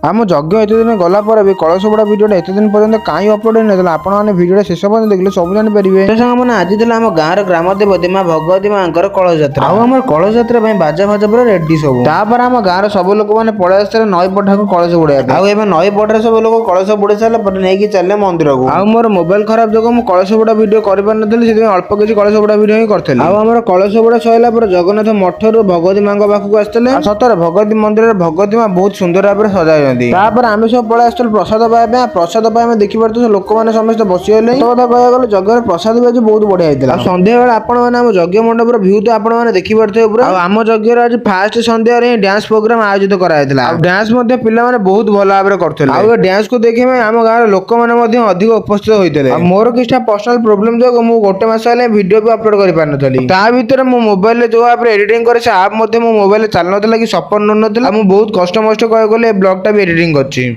आम यज्ञ एत दिन गलापर भी कलश बुड़ा भिडियोटा एत दिन पर्यंत कहीं अपलोड होता आपने भिडियो शेष पर्यंत देखले सब जानीपारे। मैंने आज आम गाँव ग्राम देवती माँ भगवती माँ कलश जात्रा आम कलश जात्रा बाजा फाजा पूरा रेडी सब तापर आम गाँव सब लोक मैंने पड़े आसते नई पठा को कलश बुड़ाया आउ नई पठार सब लोग कलश बुड़े सारा नहीं चले मंदिर को आउ मोर मोबाइल खराब जो मुझे कलश बुड़ा भिडियो कर अल्प किसी कलश बुड़ा भिडियो ही करते आम कलश बुड़ा सरला जगन्नाथ मठर भगवती माँ पाखक आसते सतरे भगवती मंदिर भगवती माँ बहुत सुंदर भाव में सजाई आम सब पलि आस प्रसाद पाइबा प्रसाद देखिए लोक मैंने समस्त बसीगले कथा कह गले जगह प्रसाद भी आज बहुत बढ़िया होता है सन्ध्या बेले आप यज्ञ मंडपर भ्यू तो आपने देखिपे पूरा आम यज्ञ आज फास्ट सन्ध्या डांस प्रोग्राम आयोजित कराइला डांस पिला बहुत भल भाव में करते डांस को देखिए आम गाँव लोक मैंने अधिक उपस्थित होते मोर किसी पर्सनल प्रोब्लेम जो मुझे गोटे मस वीडियो भी अपलोड कर पार नी ता भर मो मोबाइल जो आप एडिटिंग करे आप मो मोबाइल चल ना कि सपोर्ट नौन बहुत कष्ट मस्ट कह गले ब्लॉग टा भी एडिटिंग कर।